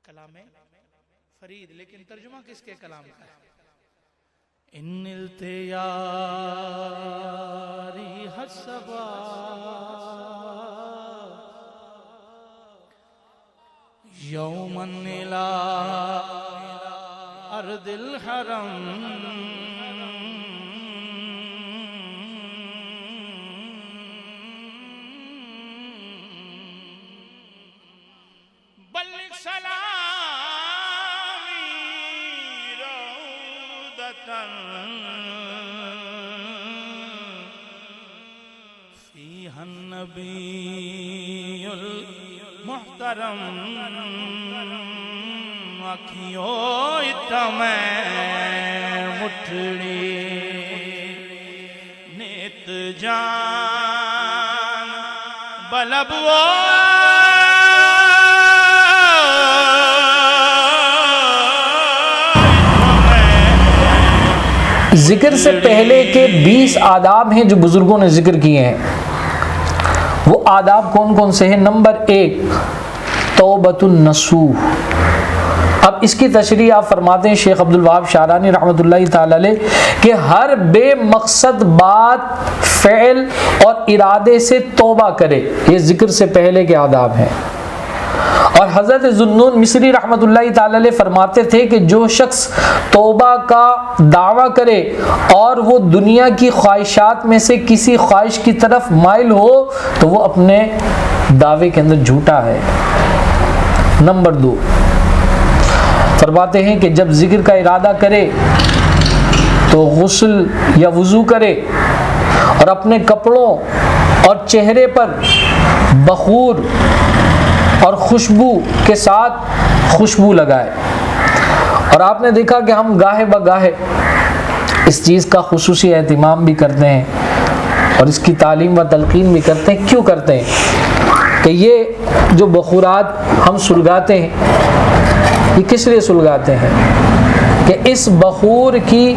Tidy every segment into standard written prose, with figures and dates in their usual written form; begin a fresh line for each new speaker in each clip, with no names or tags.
کلام فرید، لیکن ترجمہ کس کے کلام کا ہے؟ ان التیاری حسبا یوما الى ارض الحرم بلغ سلامی روضة فيها النبي المحترم آنکھیوں میں مٹھڑی نیت جان بلبو
ذکر سے پہلے کے 20 آداب ہیں جو بزرگوں نے ذکر کیے ہیں. وہ آداب کون کون سے ہیں؟ نمبر 1 توبۃ النصوح. اب اس کی تشریح آپ فرماتے ہیں شیخ عبدالوہاب شعرانی رحمۃ اللہ تعالی علیہ کہ ہر بے مقصد بات، فعل اور ارادے سے توبہ کرے. یہ ذکر سے پہلے کے آداب ہیں. اور حضرت ذوالنون مصری رحمۃ اللہ تعالی علیہ فرماتے تھے کہ جو شخص توبہ کا دعویٰ کرے اور وہ دنیا کی خواہشات میں سے کسی خواہش کی طرف مائل ہو تو وہ اپنے دعوے کے اندر جھوٹا ہے. نمبر 2 فرماتے ہیں کہ جب ذکر کا ارادہ کرے تو غسل یا وضو کرے اور اپنے کپڑوں اور چہرے پر بخور اور خوشبو کے ساتھ خوشبو لگائے. اور آپ نے دیکھا کہ ہم گاہے بگاہے اس چیز کا خصوصی اہتمام بھی کرتے ہیں اور اس کی تعلیم و تلقین بھی کرتے ہیں. کیوں کرتے ہیں؟ کہ یہ جو بخورات ہم سلگاتے ہیں یہ کس لیے سلگاتے ہیں؟ کہ اس بخور کی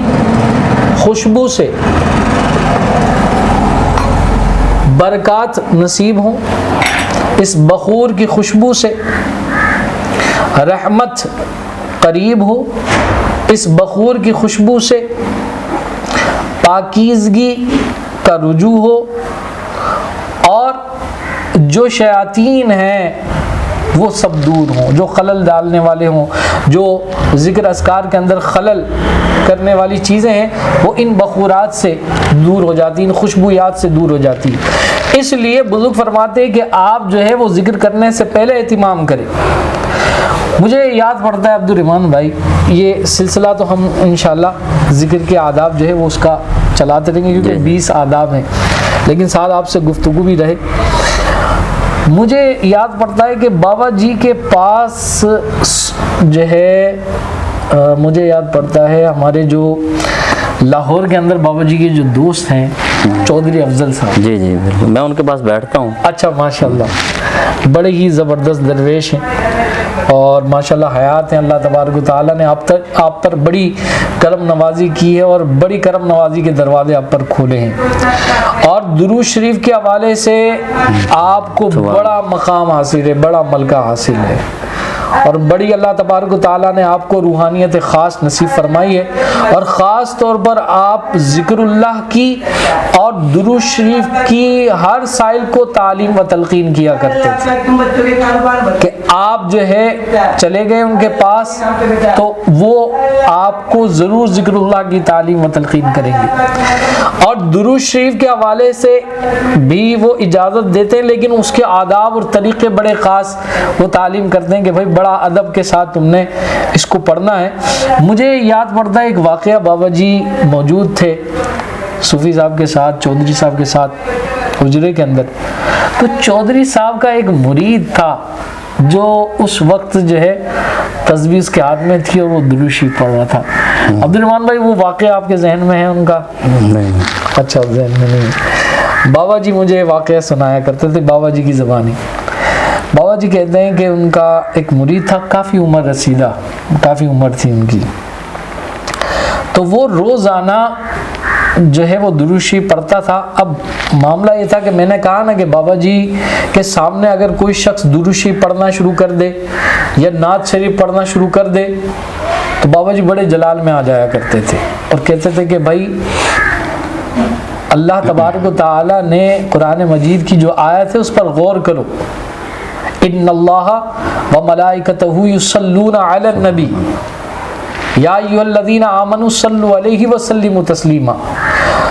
خوشبو سے برکات نصیب ہوں، اس بخور کی خوشبو سے رحمت قریب ہو، اس بخور کی خوشبو سے پاکیزگی کا رجوع ہو، اور جو شیاطین ہیں وہ سب دور ہوں، جو خلل ڈالنے والے ہوں، جو ذکر اذکار کے اندر خلل کرنے والی چیزیں ہیں وہ ان بخورات سے دور ہو جاتی ہیں، ان خوشبویات سے دور ہو جاتی ہیں. اس لیے بزرگ فرماتے ہیں کہ آپ جو ہے وہ ذکر کرنے سے پہلے اہتمام کریں. مجھے یاد پڑتا ہے عبد الرحمن بھائی، یہ سلسلہ تو ہم انشاءاللہ ذکر کے آداب جو ہے وہ اس کا چلاتے رہیں گے کیونکہ 20 آداب ہیں، لیکن ساتھ آپ سے گفتگو بھی رہے. مجھے یاد پڑتا ہے کہ بابا جی کے پاس جو ہے مجھے یاد پڑتا ہے ہمارے جو لاہور کے اندر بابا جی کے جو دوست ہیں چودھری افضل صاحب. جی جی بالکل، میں ان کے پاس بیٹھتا ہوں. اچھا ماشاءاللہ، بڑے ہی زبردست درویش ہیں اور ماشاءاللہ حیات ہیں. اللہ تبارک و تعالیٰ نے آپ پر بڑی کرم نوازی کی ہے اور بڑی کرم نوازی کے دروازے آپ پر کھولے ہیں. اور درود شریف کے حوالے سے آپ کو بڑا مقام حاصل ہے، بڑا ملکہ حاصل ہے، اور بڑی اللہ تبارک و تعالیٰ نے آپ کو روحانیت خاص نصیب فرمائی ہے. اور خاص طور پر آپ ذکر اللہ کی اور درود شریف کی ہر سائل کو تعلیم و تلقین کیا کرتے تھے کہ آپ جو ہے چلے گئے ان کے پاس تو وہ آپ کو ضرور ذکر اللہ کی تعلیم و تلقین کریں گے. اور درود شریف کے حوالے سے بھی وہ اجازت دیتے ہیں، لیکن اس کے آداب اور طریقے بڑے خاص وہ تعلیم کرتے ہیں کہ بھائی بڑا ادب کے ساتھ تم نے اس کو پڑھنا ہے. مجھے یاد پڑتا ہے ایک واقعہ، بابا جی موجود تھے صوفی صاحب کے ساتھ، چودھری صاحب کے ساتھ حجرے کے اندر. تو چودھری صاحب کا ایک مرید تھا جو اس وقت جو ہے تسبیح اس کے ہاتھ میں تھی اور وہ درود شریف پڑھ رہا تھا. عبد الرحمن بھائی وہ واقعہ آپ کے ذہن میں ہے ان کا؟ نہیں. اچھا ذہن میں نہیں. بابا جی مجھے واقعہ سنایا کرتے تھے بابا جی کی زبانی. بابا جی کہتے ہیں کہ ان کا ایک مرید تھا، کافی عمر رسیدہ، کافی عمر تھی ان کی. تو وہ روزانہ جو ہے وہ درود شریف پڑھتا تھا. اب معاملہ یہ تھا کہ میں نے کہا نا کہ بابا جی کے سامنے اگر کوئی شخص درود شریف پڑھنا شروع کر دے یا نعت شریف پڑھنا شروع کر دے تو بابا جی بڑے جلال میں آ جایا کرتے تھے اور کہتے تھے کہ بھائی اللہ تبارک و تعالی نے قرآن مجید کی جو آیت ہے اس پر غور کرو. ان اللہ و ملائکتہ یصلون علی النبی یا ایھا الذین آمنوا صلوا علیہ وسلموا تسلیما.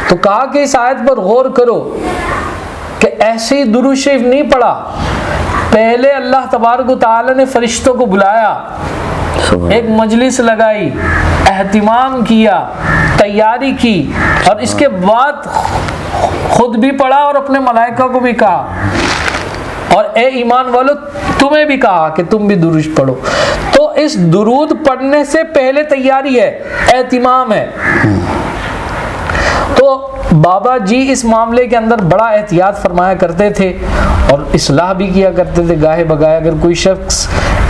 تو کہا کہ اس آیت پر غور کرو کہ ایسے ہی درود شریف نہیں پڑھا, پہلے اللہ تبارک و تعالی نے فرشتوں کو بلایا, ایک مجلس لگائی, اہتمام کیا, تیاری کی, اور اس کے بعد خود بھی پڑھا اور اپنے ملائکہ کو بھی کہا, اور اے ایمان والو تمہیں بھی کہا کہ تم بھی درود پڑھو. تو اس درود پڑھنے سے پہلے تیاری ہے, اہتمام ہے. تو بابا جی اس معاملے کے اندر بڑا احتیاط فرمایا کرتے تھے اور اصلاح بھی کیا کرتے تھے گاہے بگاہے. اگر کوئی شخص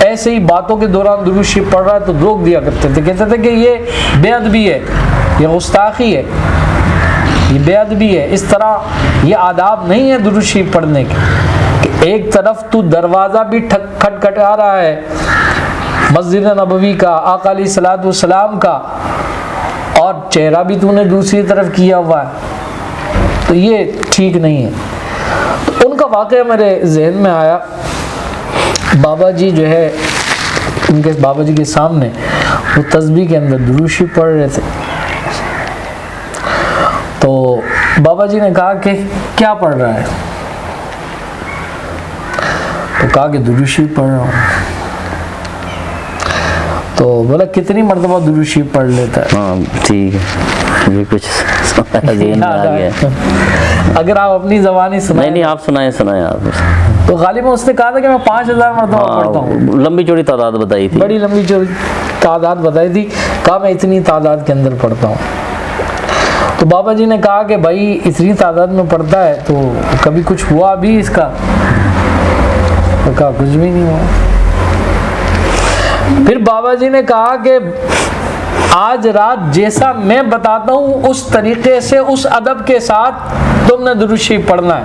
ایسے ہی باتوں کے دوران درود شریف پڑھ رہا ہے تو روک دیا کرتے تھے, کہتے تھے کہ یہ بے ادبی ہے, یہ گستاخی ہے, یہ بے ادبی ہے, اس طرح یہ آداب نہیں ہے درود شریف پڑھنے کے. کہ ایک طرف تو دروازہ بھی کھٹکھٹا رہا ہے مسجد نبوی کا, آقا علیہ الصلوۃ والسلام کا, اور چہرہ بھی تو نے دوسری طرف کیا ہوا ہے, تو یہ ٹھیک نہیں ہے. تو ان کا واقعہ میرے ذہن میں آیا. بابا جی جو ہے ان کے بابا جی کے سامنے وہ تسبیح کے اندر درود شریف پڑھ رہے تھے. تو بابا جی نے کہا کہ کیا پڑھ رہا ہے؟ تو کہا کہ درود شریف پڑھ رہا ہوں. تو بولا کتنی مرتبہ درود شریف پڑھ لیتا ہے؟
ہاں ٹھیک ہے, یہ کچھ ذہن میں آ گیا.
اگر آپ اپنی زبانی سنائیں.
نہیں آپ سنائیں آپ.
تو غالباً اس نے کہا تھا کہ میں 5000 مرتبہ پڑھتا ہوں.
لمبی چوڑی تعداد بتائی تھی,
بڑی لمبی چوڑی تعداد بتائی تھی. کہا میں اتنی تعداد کے اندر پڑھتا ہوں. تو بابا جی نے کہا کہ بھائی اتنی تعداد میں پڑھتا ہے تو کبھی کچھ ہوا بھی اس کا؟ تو کہا کچھ بھی نہیں ہوا. پھر بابا جی نے کہا کہ آج رات جیسا میں بتاتا ہوں اس طریقے سے, اس ادب کے ساتھ تم نے درود شریف پڑھنا ہے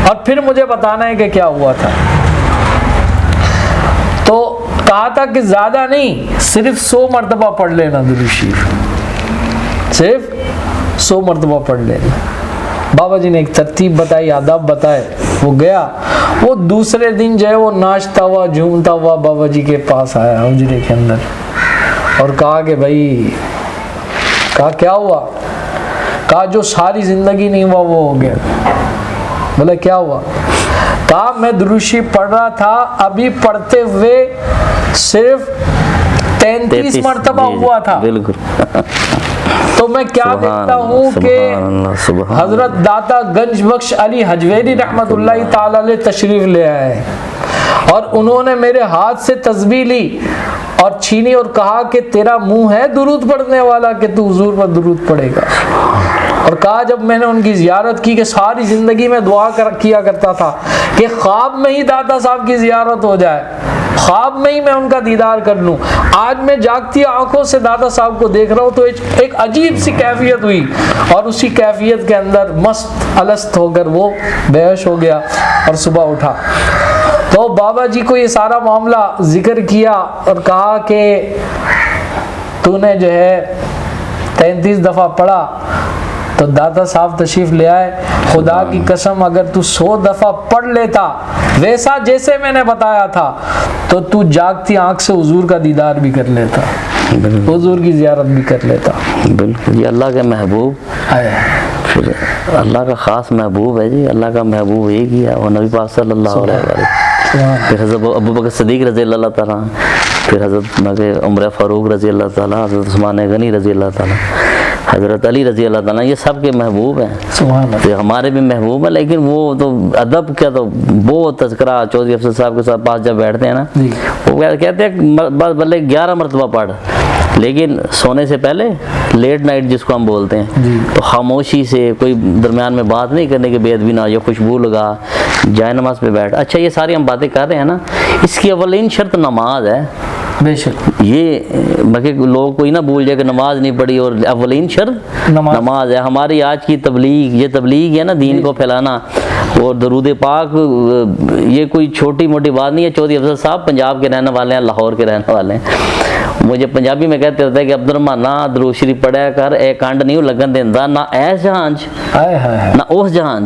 اور پھر مجھے بتانا ہے کہ کیا ہوا تھا. تو کہا تھا کہ زیادہ نہیں, صرف 100 مرتبہ پڑھ لینا درود شریف, صرف 100 مرتبہ پڑھ لینا. بابا جی نے ایک ترتیب بتائی, آداب بتائے. وہ گیا, وہ دوسرے دن جو ہے وہ ناچتا ہوا جھومتا ہوا بابا جی کے پاس آیا حجرے کے اندر اور کہا کہ بھائی, کہا کیا ہوا؟ کہا جو ساری زندگی نہیں ہوا وہ ہو گیا. بولا کیا ہوا؟ کہا میں درود شریف پڑھ رہا تھا, ابھی پڑھتے ہوئے صرف 33 مرتبہ ہوا تھا.
بالکل.
تو میں کیا دیکھتا ہوں کہ حضرت داتا گنج بخش علی حجویری رحمت اللہ تعالی علیہ تشریف لے آئے اور انہوں نے میرے ہاتھ سے تسبیح لی اور چھینی اور کہا کہ تیرا منہ ہے درود پڑھنے والا کہ تو حضور پر درود پڑھے گا. اور کہا جب میں نے ان کی زیارت کی کہ ساری زندگی میں دعا کیا کرتا تھا کہ خواب میں ہی داتا صاحب کی زیارت ہو جائے, خواب میں ہی میں ان کا دیدار کر لوں. آج میں جاگتی آنکھوں سے داتا صاحب کو دیکھ رہا ہوں تو ایک عجیب سی کیفیت ہوئی اور اسی کیفیت کے اندر مست الست ہو کر وہ بے ہوش ہو گیا اور صبح اٹھا. تو بابا جی کو یہ سارا معاملہ ذکر کیا اور کہا کہ تو نے جو ہے 33 دفعہ پڑھا. تو داتا صاحب تشریف لے آئے. خدا کی قسم اگر تو 100 دفعہ پڑھ لیتا ویسا جیسے میں نے بتایا تھا تو تو جاگتی آنکھ سے حضور کا دیدار بھی کر لیتا, حضور کی زیارت بھی کر لیتا.
بالکل. یہ اللہ کے محبوب, پھر اللہ کا خاص محبوب ہے جی. اللہ کا محبوب ایک ہی ہے, وہ نبی پاک صلی اللہ علیہ وسلم, پھر حضرت ابو بکر صدیق رضی اللہ تعالیٰ, پھر حضرت عمر فاروق رضی اللہ تعالیٰ, حضرت عثمان غنی رضی اللہ تعالیٰ, حضرت علی رضی اللہ تعالیٰ, یہ سب کے محبوب ہیں. تو ہمارے بھی محبوب ہیں, لیکن وہ تو ادب کیا, تو وہ تذکرہ چودھری افضل صاحب کے ساتھ پاس جب بیٹھتے ہیں نا, وہ کہتے ہیں بلے 11 مرتبہ پڑھ, لیکن سونے سے پہلے لیٹ نائٹ جس کو ہم بولتے ہیں, تو خاموشی سے کوئی درمیان میں بات نہیں کرنے کے, بے ادبی نہ, یا خوشبو لگا, جائے نماز پہ بیٹھ. اچھا یہ ساری ہم باتیں کر رہے ہیں نا, اس کی اولین شرط نماز ہے.
بے شک
یہ مگر لوگ کوئی نہ بھول جائے کہ نماز نہیں پڑھی، اور اولین شرط نماز ہے. ہماری آج کی تبلیغ، یہ تبلیغ ہے نا دین کو پھیلانا، اور درود پاک یہ کوئی چھوٹی موٹی بات نہیں ہے. چودھری افضل صاحب پنجاب کے رہنے والے ہیں، لاہور کے رہنے والے ہیں. مجھے پنجابی میں کہتے ہوتے ہیں کہ عبد الرحمان نہ درود شریف پڑھیا کر، اے کنڈ نہیں لگن دیندا، نہ ایس جہان نہ اس جہان.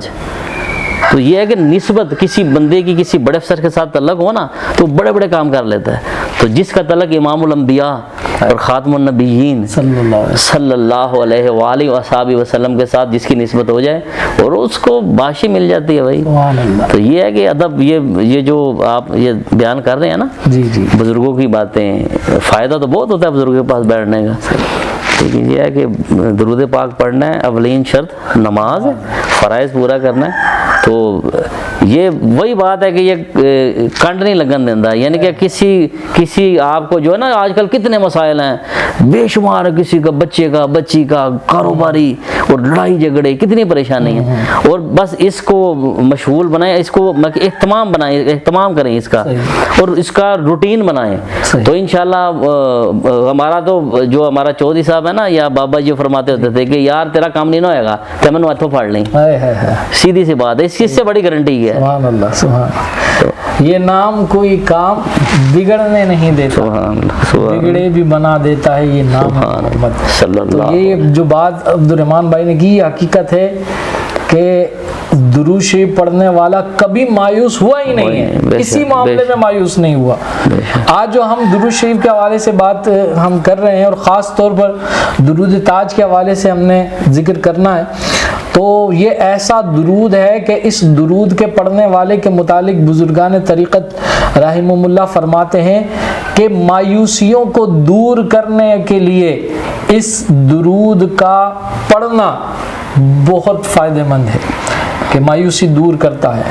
تو یہ ہے کہ نسبت کسی بندے کی کسی بڑے افسر کے ساتھ تعلق ہو نا تو بڑے بڑے کام کر لیتا ہے. تو جس کا تعلق امام الانبیاء اور خاتم النبیین صلی اللہ علیہ وآلہ وصحبہ وسلم کے ساتھ جس کی نسبت ہو جائے اور اس کو باشی مل جاتی ہے بھائی. تو یہ ہے کہ ادب، یہ جو آپ یہ بیان کر رہے ہیں نا
جی جی
بزرگوں کی باتیں، فائدہ تو بہت ہوتا ہے بزرگوں کے پاس بیٹھنے کا. لیکن یہ ہے کہ درود پاک پڑھنا ہے، اولین شرط نماز، فرائض پورا کرنا ہے. تو یہ وہی بات ہے کہ یہ کنڈ نہیں لگن دینا، یعنی کہ کسی آپ کو جو ہے نا آج کل کتنے مسائل ہیں بے شمار، کسی کا بچے کا بچی کا کاروباری اور لڑائی جھگڑے، کتنی پریشانی ہیں. اور بس اس کو مشغول بنائیں، اس کو اہتمام بنائیں، اہتمام کریں اس کا، اور اس کا روٹین بنائیں. تو انشاءاللہ ہمارا تو جو ہمارا چودھری صاحب ہے نا یا بابا جی فرماتے ہوتے تھے کہ یار تیرا کام نہیں نہ ہوئے گا تو میں نے ہاتھوں پھاڑ لیں. سیدھی سی بات ہے، اس چیز سے بڑی گارنٹی ہے.
سبحان اللہ سبحان. یہ نام کوئی کام بگڑنے نہیں دیتا، بگڑے بھی بنا دیتا ہے یہ نام محمد صلی اللہ. تو یہ جو بات عبد الرحمان بھائی نے کی یہ حقیقت ہے کہ درود شریف پڑھنے والا کبھی مایوس ہوا ہی نہیں ہے، اسی معاملے میں مایوس نہیں ہوا. آج جو ہم درود شریف کے حوالے سے بات ہم کر رہے ہیں اور خاص طور پر درود تاج کے حوالے سے ہم نے ذکر کرنا ہے، تو یہ ایسا درود ہے کہ اس درود کے پڑھنے والے کے متعلق بزرگان طریقت رحمہم اللہ فرماتے ہیں کہ مایوسیوں کو دور کرنے کے لیے اس درود کا پڑھنا بہت فائدہ مند ہے، کہ مایوسی دور کرتا ہے.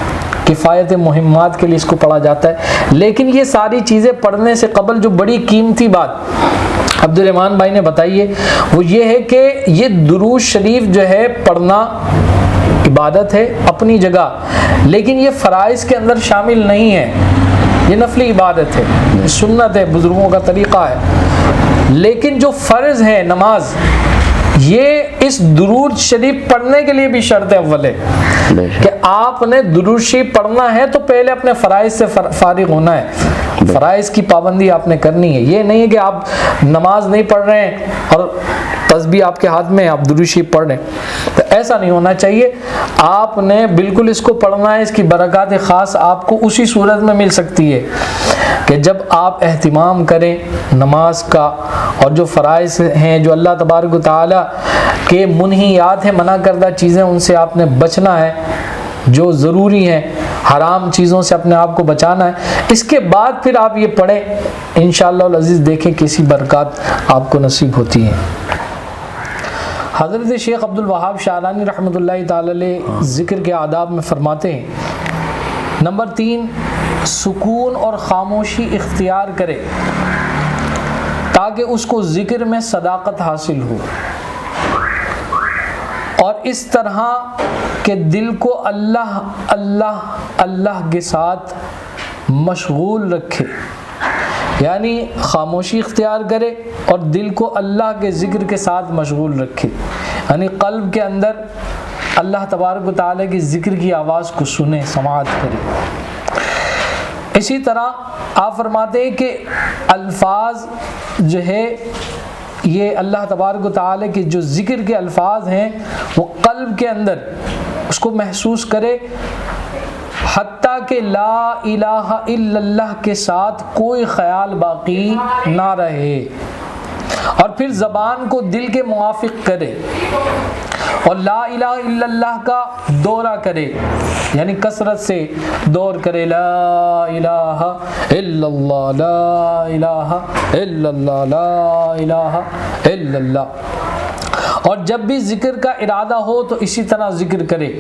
کفایت مہمات کے لیے اس کو پڑھا جاتا ہے. لیکن یہ ساری چیزیں پڑھنے سے قبل جو بڑی قیمتی بات عبد الرحمان بھائی نے بتائی ہے وہ یہ ہے کہ یہ درود شریف جو ہے پڑھنا عبادت ہے اپنی جگہ، لیکن یہ فرائض کے اندر شامل نہیں ہے. یہ نفلی عبادت ہے، سنت ہے، بزرگوں کا طریقہ ہے. لیکن جو فرض ہے نماز، یہ اس درود شریف پڑھنے کے لیے بھی شرط اول ہے کہ آپ نے درود شریف پڑھنا ہے تو پہلے اپنے فرائض سے فارغ ہونا ہے، فرائض کی پابندی آپ نے کرنی ہے. یہ نہیں ہے کہ آپ نماز نہیں پڑھ رہے ہیں اور تسبیح آپ کے ہاتھ میں ہے، آپ درود شریف پڑھ رہے ہیں، تو ایسا نہیں ہونا چاہیے. آپ نے بالکل اس کو پڑھنا ہے. اس کی برکات خاص آپ کو اسی صورت میں مل سکتی ہے کہ جب آپ اہتمام کریں نماز کا، اور جو فرائض ہیں جو اللہ تبارک و تعالیٰ کے منہیات ہیں، منع کردہ چیزیں، ان سے آپ نے بچنا ہے، جو ضروری ہیں حرام چیزوں سے اپنے آپ کو بچانا ہے. اس کے بعد پھر آپ یہ پڑھیں، انشاءاللہ العزیز دیکھیں کیسی برکات آپ کو نصیب ہوتی ہیں. حضرت شیخ عبد الوہاب شعرانی رحمۃ اللہ تعالی علیہ ذکر کے آداب میں فرماتے ہیں، نمبر 3، سکون اور خاموشی اختیار کرے تاکہ اس کو ذکر میں صداقت حاصل ہو، اور اس طرح کہ دل کو اللہ اللہ اللہ کے ساتھ مشغول رکھے. یعنی خاموشی اختیار کرے اور دل کو اللہ کے ذکر کے ساتھ مشغول رکھے، یعنی قلب کے اندر اللہ تبارک و تعالیٰ کی ذکر کی آواز کو سنے، سماعت کرے. اسی طرح آپ فرماتے ہیں کہ الفاظ جو ہے یہ اللہ تبارک و تعالیٰ کے جو ذکر کے الفاظ ہیں وہ قلب کے اندر اس کو محسوس کرے، حتیٰ کہ لا الہ الا اللہ کے ساتھ کوئی خیال باقی نہ رہے، اور پھر زبان کو دل کے موافق کرے اور لا الہ الا اللہ کا دورہ کرے، یعنی کثرت سے دور کرے، لا الہ الا اللہ لا الہ الا اللہ لا الہ الا اللہ. اور جب بھی ذکر کا ارادہ ہو تو اسی طرح ذکر کرے.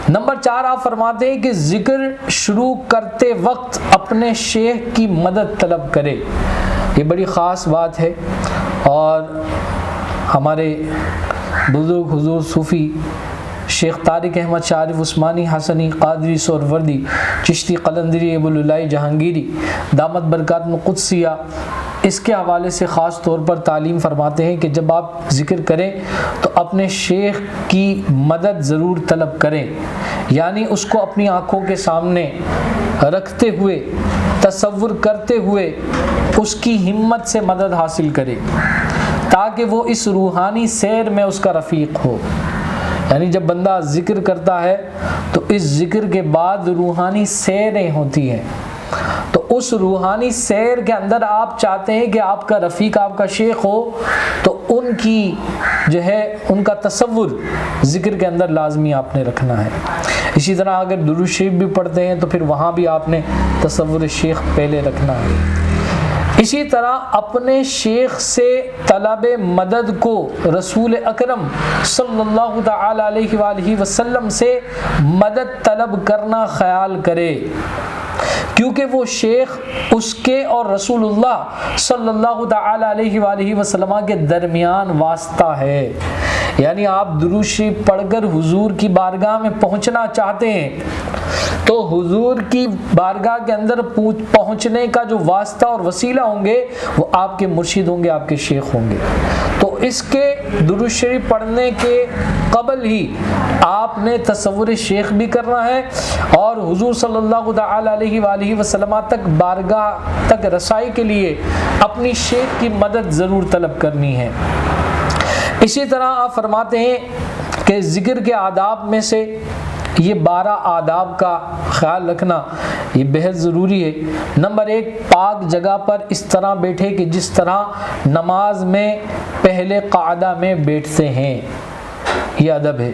نمبر 4 آپ فرماتے ہیں کہ ذکر شروع کرتے وقت اپنے شیخ کی مدد طلب کرے. یہ بڑی خاص بات ہے، اور ہمارے بزرگ حضور صوفی شیخ طارق احمد شارف عثمانی حسنی قادری سہروردی چشتی قلندری ابوالعلائی جہانگیری دامت برکات قدسیہ اس کے حوالے سے خاص طور پر تعلیم فرماتے ہیں کہ جب آپ ذکر کریں تو اپنے شیخ کی مدد ضرور طلب کریں، یعنی اس کو اپنی آنکھوں کے سامنے رکھتے ہوئے تصور کرتے ہوئے اس کی ہمت سے مدد حاصل کرے تاکہ وہ اس روحانی سیر میں اس کا رفیق ہو۔ یعنی جب بندہ ذکر کرتا ہے تو اس ذکر کے بعد روحانی سیریں ہوتی ہیں، تو اس روحانی سیر کے اندر آپ چاہتے ہیں کہ آپ کا رفیق آپ کا شیخ ہو، تو ان کی جو ہے ان کا تصور ذکر کے اندر لازمی آپ نے رکھنا ہے۔ اسی طرح اگر درود شریف بھی پڑھتے ہیں تو پھر وہاں بھی آپ نے تصور شیخ پہلے رکھنا ہے۔ اسی طرح اپنے شیخ سے طلب مدد کو رسول اکرم صلی اللہ تعالی علیہ وآلہ وسلم سے مدد طلب کرنا خیال کرے، کیونکہ وہ شیخ اس کے اور رسول اللہ صلی اللہ تعالی علیہ وآلہ وسلم کے درمیان واسطہ ہے۔ یعنی آپ درود شریف پڑھ کر حضور کی بارگاہ میں پہنچنا چاہتے ہیں تو حضور کی بارگاہ کے اندر پہنچنے کا جو واسطہ اور وسیلہ ہوں گے وہ آپ کے مرشد ہوں گے، آپ کے شیخ ہوں گے۔ تو اس کے درود شریف پڑھنے کے قبل ہی آپ نے تصور شیخ بھی کرنا ہے اور حضور صلی اللہ تعالی علیہ وآلہ وسلم تک بارگاہ تک رسائی کے لیے اپنی شیخ کی مدد ضرور طلب کرنی ہے۔ اسی طرح آپ فرماتے ہیں کہ ذکر کے آداب میں سے یہ 12 آداب کا خیال رکھنا یہ بہت ضروری ہے۔ نمبر 1، پاک جگہ پر اس طرح بیٹھے کہ جس طرح نماز میں پہلے قعدہ میں بیٹھتے ہیں، یہ ادب ہے۔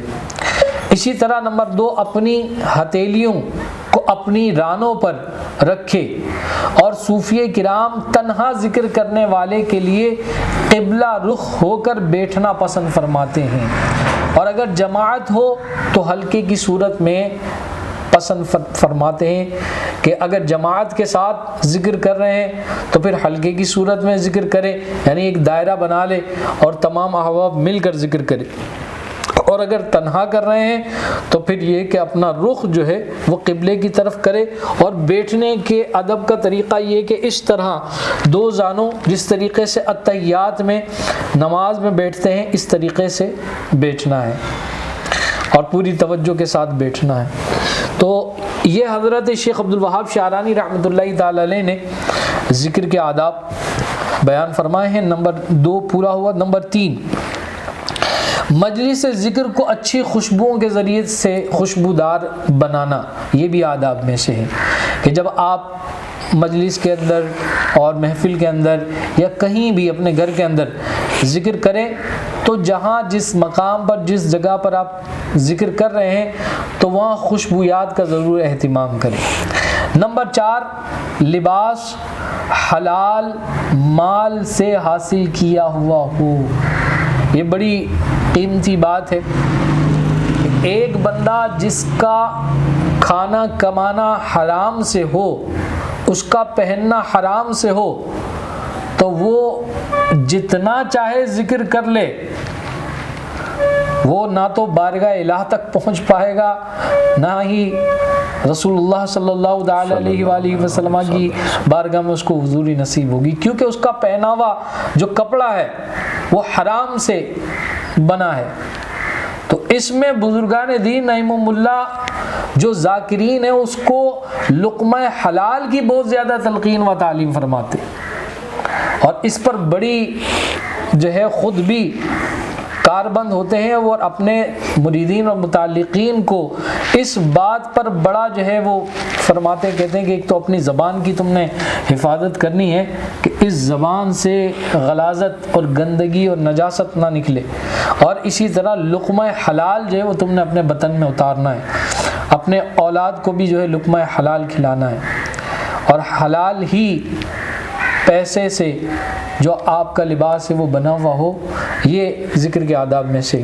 اسی طرح نمبر 2، اپنی ہتھیلیوں کو اپنی رانوں پر رکھے، اور صوفیہ کرام تنہا ذکر کرنے والے کے لیے قبلہ رخ ہو کر بیٹھنا پسند فرماتے ہیں، اور اگر جماعت ہو تو ہلکے کی صورت میں پسند فرماتے ہیں کہ اگر جماعت کے ساتھ ذکر کر رہے ہیں تو پھر ہلکے کی صورت میں ذکر کرے، یعنی ایک دائرہ بنا لے اور تمام احباب مل کر ذکر کرے، اور اگر تنہا کر رہے ہیں تو پھر یہ کہ اپنا رخ جو ہے وہ قبلے کی طرف کرے، اور بیٹھنے کے ادب کا طریقہ یہ کہ اس طرح 2 زانوں جس طریقے سے اتحیات میں نماز میں بیٹھتے ہیں اس طریقے سے بیٹھنا ہے اور پوری توجہ کے ساتھ بیٹھنا ہے۔ تو یہ حضرت شیخ عبدالوہاب شعرانی رحمۃ اللہ تعالی علیہ نے ذکر کے آداب بیان فرمائے ہیں۔ نمبر 2 پورا ہوا۔ نمبر 3، مجلس ذکر کو اچھی خوشبوؤں کے ذریعے سے خوشبودار بنانا، یہ بھی آداب میں سے ہے کہ جب آپ مجلس کے اندر اور محفل کے اندر یا کہیں بھی اپنے گھر کے اندر ذکر کریں تو جہاں جس مقام پر جس جگہ پر آپ ذکر کر رہے ہیں تو وہاں خوشبویات کا ضرور اہتمام کریں۔ نمبر 4، لباس حلال مال سے حاصل کیا ہوا ہو، یہ بڑی قیمتی بات ہے۔ ایک بندہ جس کا کھانا کمانا حرام سے ہو، اس کا پہننا حرام سے ہو، تو وہ جتنا چاہے ذکر کر لے، وہ نہ تو بارگاہ الہ تک پہنچ پائے گا، نہ ہی رسول اللہ صلی اللہ علیہ وآلہ وسلم کی بارگاہ میں اس کو حضوری نصیب ہوگی، کیونکہ اس کا پہناوا جو کپڑا ہے وہ حرام سے بنا ہے۔ تو اس میں بزرگان دین رحمہم اللہ جو ذاکرین ہیں اس کو لقمہ حلال کی بہت زیادہ تلقین و تعلیم فرماتے، اور اس پر بڑی جو ہے خود بھی کاربند ہوتے ہیں اور اپنے مریدین اور متعلقین کو اس بات پر بڑا جو ہے وہ فرماتے، کہتے ہیں کہ ایک تو اپنی زبان کی تم نے حفاظت کرنی ہے کہ اس زبان سے غلاظت اور گندگی اور نجاست نہ نکلے، اور اسی طرح لقمہ حلال جو ہے وہ تم نے اپنے بطن میں اتارنا ہے، اپنے اولاد کو بھی جو ہے لقمہ حلال کھلانا ہے، اور حلال ہی پیسے سے جو آپ کا لباس ہے وہ بنا ہوا ہو، یہ ذکر کے آداب میں سے۔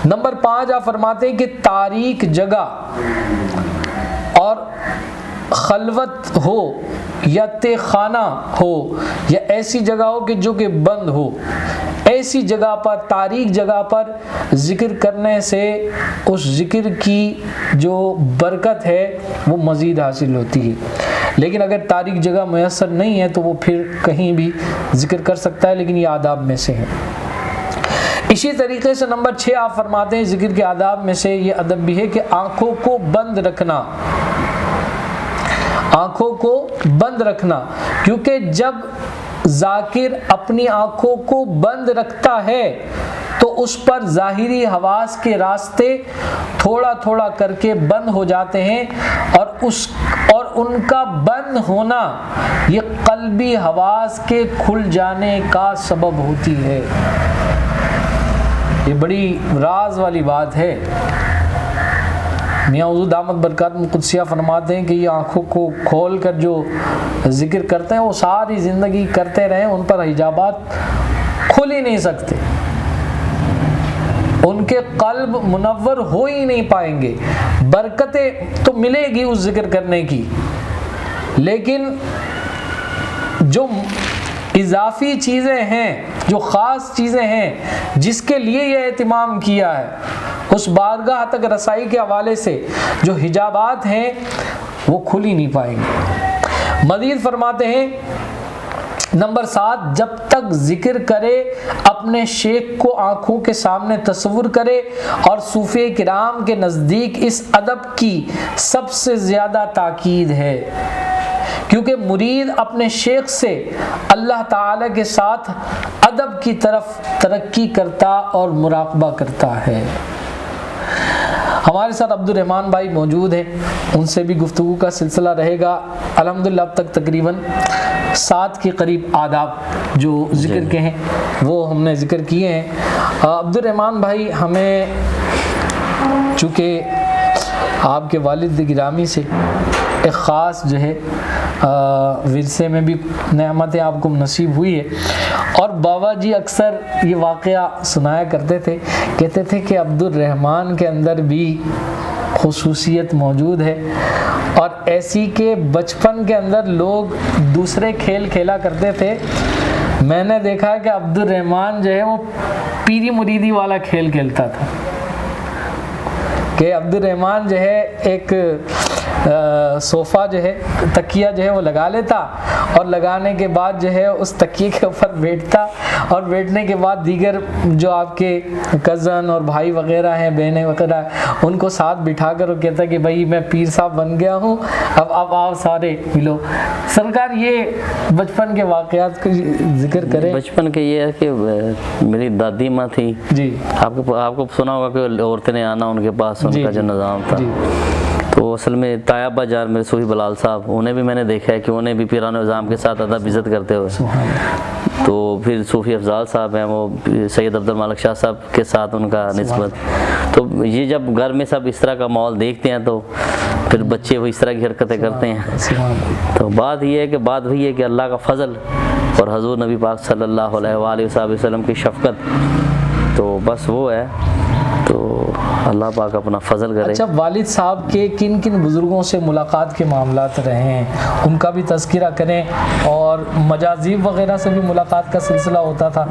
نمبر 5 آپ فرماتے ہیں کہ تاریک جگہ اور خلوت ہو یا تہ خانہ ہو یا ایسی جگہ ہو کہ جو کہ بند ہو، ایسی جگہ پر، تاریک جگہ پر ذکر کرنے سے اس ذکر کی جو برکت ہے وہ مزید حاصل ہوتی ہے. لیکن اگر تاریک جگہ میسر نہیں ہے تو وہ پھر کہیں بھی ذکر کر سکتا ہے، لیکن یہ آداب میں سے ہے. اسی طریقے سے نمبر 6 آپ فرماتے ہیں ذکر کے آداب میں سے یہ ادب بھی ہے کہ آنکھوں کو بند رکھنا. آنکھوں کو بند رکھنا، کیونکہ جب ذاکر اپنی آنکھوں کو بند رکھتا ہے تو اس پر ظاہری حواس کے راستے تھوڑا تھوڑا کر کے بند ہو جاتے ہیں، اور ان کا بند ہونا یہ قلبی حواس کے کھل جانے کا سبب ہوتی ہے. یہ بڑی راز والی بات ہے. میاں حضور دامت برکاتہم قدسیہ فرماتے ہیں کہ یہ آنکھوں کو کھول کر جو ذکر کرتے ہیں وہ ساری زندگی کرتے رہیں، ان پر حجابات کھل ہی نہیں سکتے، ان کے قلب منور ہو ہی نہیں پائیں گے. برکتیں تو ملے گی اس ذکر کرنے کی، لیکن جو اضافی چیزیں ہیں، جو خاص چیزیں ہیں جس کے لیے یہ اہتمام کیا ہے، اس بارگاہ تک رسائی کے حوالے سے جو حجابات ہیں وہ کھل ہی نہیں پائیں گے. مزید فرماتے ہیں نمبر 7 جب تک ذکر کرے اپنے شیخ کو آنکھوں کے سامنے تصور کرے، اور صوفی کرام کے نزدیک اس ادب کی سب سے زیادہ تاکید ہے، کیونکہ مرید اپنے شیخ سے اللہ تعالی کے ساتھ ادب کی طرف ترقی کرتا اور مراقبہ کرتا ہے. ہمارے ساتھ عبد الرحمن بھائی موجود ہیں، ان سے بھی گفتگو کا سلسلہ رہے گا. الحمدللہ اب تک تقریباً 7 کے قریب آداب جو ذکر کے ہیں وہ ہم نے ذکر کیے ہیں. عبد الرحمن بھائی، ہمیں چونکہ آپ کے والد گرامی سے ایک خاص جو ہے ورثے میں بھی نعمتیں آپ کو نصیب ہوئی ہے، اور بابا جی اکثر یہ واقعہ سنایا کرتے تھے، کہتے تھے کہ عبد الرحمن کے اندر بھی خصوصیت موجود ہے، اور ایسی کہ بچپن کے اندر لوگ دوسرے کھیل کھیلا کرتے تھے، میں نے دیکھا کہ عبد الرحمن جو ہے وہ پیری مریدی والا کھیل کھیلتا تھا. کہ عبد الرحمن جو ہے ایک صوفہ جو ہے، تکیہ جو ہے وہ لگا لیتا، اور لگانے کے بعد جو ہے اس تکیے کے اوپر بیٹھتا، اور بیٹھنے کے بعد دیگر جو آپ کے کزن اور بھائی وغیرہ ہیں، بہنیں وغیرہ، ان کو ساتھ بٹھا کر وہ کہتا کہ بھائی میں پیر صاحب بن گیا ہوں، اب آپ سارے ملو. سرکار یہ بچپن کے واقعات کو ذکر کریں.
بچپن کے یہ ہے کہ میری دادی ماں تھی
جی،
آپ کو سنا ہوگا کہ عورتیں نے آنا ان کے پاس، ان کا جو نظام تھا. تو اصل میں طیبہ جان میرے صوفی بلال صاحب، انہیں بھی میں نے دیکھا ہے کہ انہیں بھی پیران نظام کے ساتھ ادب عزت کرتے ہوئے. تو پھر صوفی افضال صاحب ہیں، وہ سید عبد المالک شاہ صاحب کے ساتھ ان کا نسبت. تو یہ جب گھر میں سب اس طرح کا ماحول دیکھتے ہیں تو پھر بچے وہ اس طرح کی حرکتیں کرتے ہیں. تو بات یہ ہے کہ وہی ہے کہ اللہ کا فضل اور حضور نبی پاک صلی اللہ علیہ وآلہ وسلم کی شفقت، تو بس وہ ہے. تو اللہ پاک اپنا فضل کرے.
اچھا، والد صاحب کے کن کن بزرگوں سے ملاقات کے معاملات رہے ہیں، ان کا بھی تذکرہ کریں، اور مجازیب وغیرہ سے بھی ملاقات کا سلسلہ ہوتا تھا.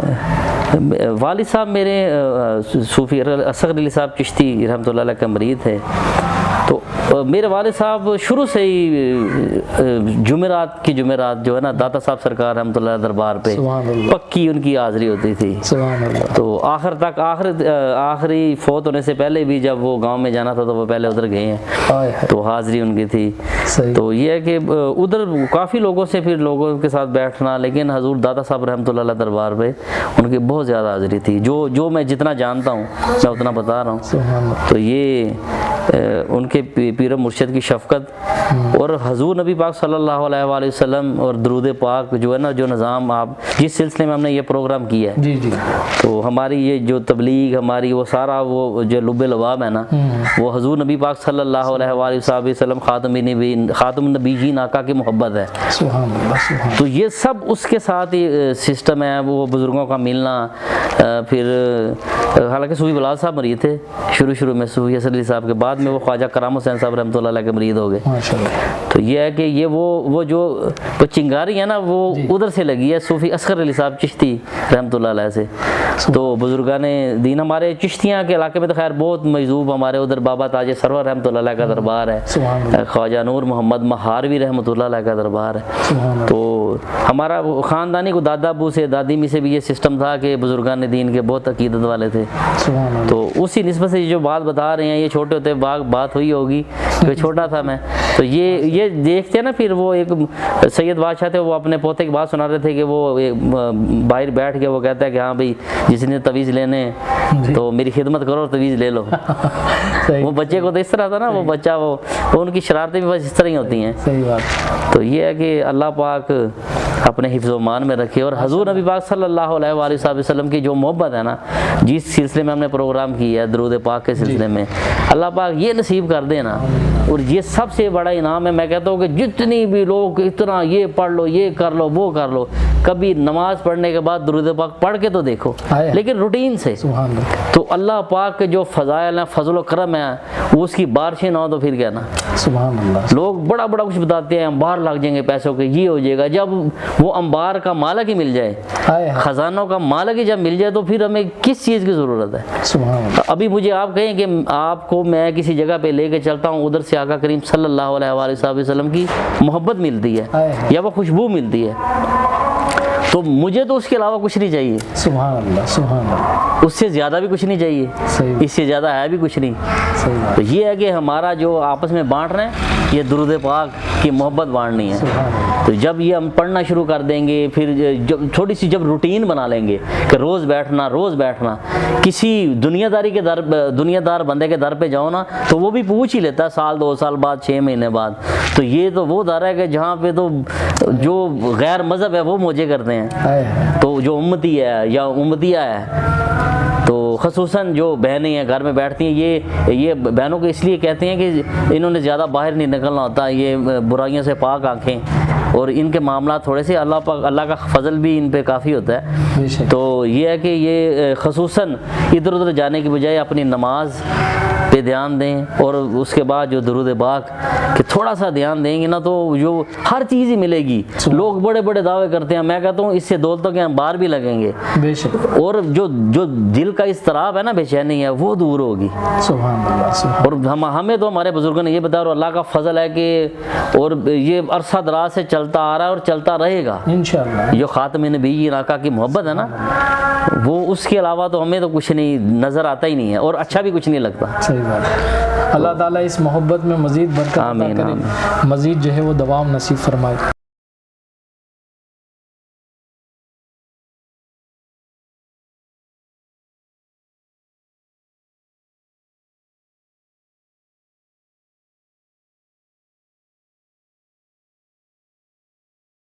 والد صاحب میرے صوفی اصغر علی صاحب چشتی رحمۃ اللہ علیہ کا مرید تھے. تو میرے والد صاحب شروع سے ہی جمعرات جو ہے نا داتا صاحب سرکار رحمۃ اللہ دربار پہ پکی ان کی حاضری ہوتی تھی. تو آخر تک آخری فوت ہونے سے پہلے بھی جب وہ گاؤں میں جانا تھا تو وہ پہلے ادھر گئے ہیں، تو حاضری ان کی تھی. تو یہ ہے کہ ادھر کافی لوگوں سے پھر لوگوں کے ساتھ بیٹھنا، لیکن حضور داتا صاحب رحمۃ اللہ دربار پہ ان کی بہت زیادہ حاضری تھی. جو میں جتنا جانتا ہوں میں اتنا بتا رہا ہوں. تو یہ ان کے پیر مرشد کی شفقت اور حضور نبی پاک صلی اللہ علیہ وآلہ وسلم اور درود پاک جو ہے نا، جو نظام آپ جس سلسلے میں ہم نے یہ پروگرام کیا ہے، جی تو ہماری یہ جو تبلیغ ہماری وہ سارا وہ جو لب لباب ہے نا، وہ حضور نبی پاک صلی اللہ علیہ وآلہ وسلم خاتم النبیین آقا کی محبت ہے. تو یہ سب اس کے ساتھ ہی سسٹم ہے، وہ بزرگوں کا ملنا. پھر حالانکہ صوفی بلال صاحب مریض تھے شروع میں، صوفی اصغر علی صاحب کے بعد بعد میں وہ خواجہ کرام حسین صاحب رحمۃ اللہ علیہ کے مرید ہو گئے. تو یہ ہے کہ یہ وہ جو چنگاری ہے نا وہ ادھر سے لگی ہے صوفی اصغر علی صاحب چشتی رحمۃ اللہ علیہ سے. تو بزرگان دین ہمارے چشتیاں کے علاقے میں تو خیر بہت مجذوب، ہمارے ادھر بابا تاج سرور رحمۃ اللہ علیہ کا دربار ہے، خواجہ نور محمد مہاروی رحمۃ اللہ علیہ کا دربار ہے. تو ہمارا خاندانی کو دادا ابو سے دادی می سے بھی یہ سسٹم تھا کہ بزرگان دین کے بہت عقیدت والے تھے. تو اسی نسبت سے جو بات بتا رہے ہیں یہ چھوٹے ہوتے بات ہوئی ہوگی کہ چھوٹا تھا میں. تو یہ دیکھتے ہیں نا، پھر وہ ایک سید بادشاہ تھے، وہ اپنے پوتے کی بات سنا رہے تھے کہ وہ باہر بیٹھ کے وہ کہتا ہے کہ ہاں بھائی جس نے تویز لینے تو میری خدمت کرو اور تویز لے لو. وہ بچے کو تو اس طرح تھا نا، وہ بچہ وہ ان کی شرارتیں بھی بس اس طرح ہی ہوتی ہیں. تو یہ ہے کہ اللہ پاک اپنے حفظ و مان میں رکھے. اور حضور نبی پاک صلی اللہ علیہ وآلہ وسلم کی جو محبت ہے نا، جس سلسلے میں ہم نے پروگرام کیا ہے درود پاک کے سلسلے میں، اللہ پاک یہ نصیب کر دے نا. اور یہ سب سے بڑا انعام ہے. میں کہتا ہوں کہ جتنی بھی لوگ اتنا یہ پڑھ لو، یہ کر لو، وہ کر لو، کبھی نماز پڑھنے کے بعد درود پاک پڑھ کے تو دیکھو، لیکن روٹین سے. تو اللہ پاک کے جو فضائل ہیں، فضل و کرم ہے، وہ اس کی بارشیں نہ ہو تو پھر کیا نا.
سبحان اللہ.
لوگ بڑا بڑا کچھ بتاتے ہیں، انبار لگ جائیں گے پیسوں کے، یہ ہو جائے گا. جب وہ انبار کا مالک ہی مل جائے، خزانوں کا مالک ہی جب مل جائے تو پھر ہمیں کس چیز کی ضرورت ہے.
سبحان اللہ.
ابھی مجھے آپ کہیں کہ آپ کو میں کسی جگہ پہ لے کے چلتا ہوں، ادھر سے آقا کریم صلی اللہ علیہ وآلہ وسلم کی محبت ملتی ہے یا وہ خوشبو ملتی ہے، تو مجھے تو اس کے علاوہ کچھ نہیں چاہیے.
سبحان اللہ. سبحان اللہ.
اس سے زیادہ بھی کچھ نہیں چاہیے، اس سے زیادہ ہے بھی کچھ نہیں. تو یہ ہے کہ ہمارا جو آپس میں بانٹ رہے ہیں، یہ درود پاک کی محبت بانٹنی ہے. تو جب یہ ہم پڑھنا شروع کر دیں گے، پھر جب تھوڑی سی جب روٹین بنا لیں گے کہ روز بیٹھنا، کسی دنیا دار بندے کے در پہ جاؤ نا تو وہ بھی پوچھ ہی لیتا ہے سال 2 سال بعد 6 مہینے بعد. تو یہ تو وہ در ہے کہ جہاں پہ تو جو غیر مذہب ہے وہ موجے کرتے ہیں. تو جو امتی ہے یا امتیہ ہے، تو خصوصاً جو بہنیں ہیں گھر میں بیٹھتی ہیں، یہ بہنوں کو اس لیے کہتے ہیں کہ انہوں نے زیادہ باہر نہیں نکلنا ہوتا، یہ برائیوں سے پاک آنکھیں، اور ان کے معاملات تھوڑے سے اللہ کا فضل بھی ان پہ کافی ہوتا ہے. تو یہ ہے کہ یہ خصوصاً ادھر ادھر جانے کی بجائے اپنی نماز پہ دھیان دیں، اور اس کے بعد جو درود پاک کہ تھوڑا سا دھیان دیں گے نا تو جو ہر چیز ہی ملے گی. لوگ بڑے بڑے دعوے کرتے ہیں، میں کہتا ہوں اس سے دولتوں کے انبار بھی لگیں گے، اور جو دل کا اضطراب ہے نا، بے چینی ہے، وہ دور ہوگی.
سبحان اللہ.
اور ہمیں تو ہمارے بزرگوں نے یہ بتایا، اور اللہ کا فضل ہے کہ اور یہ عرصہ دراز سے چلتا آ رہا ہے اور چلتا رہے گا انشاءاللہ. جو خاتم نبیین آقا کی محبت ہے نا، وہ اس کے علاوہ تو ہمیں تو کچھ نہیں نظر آتا ہی نہیں ہے، اور اچھا بھی کچھ نہیں لگتا.
صحیح بات ہے. اللہ تعالیٰ اس محبت میں مزید برکت عطا کرے، مزید جو ہے وہ دوام نصیب فرمائے.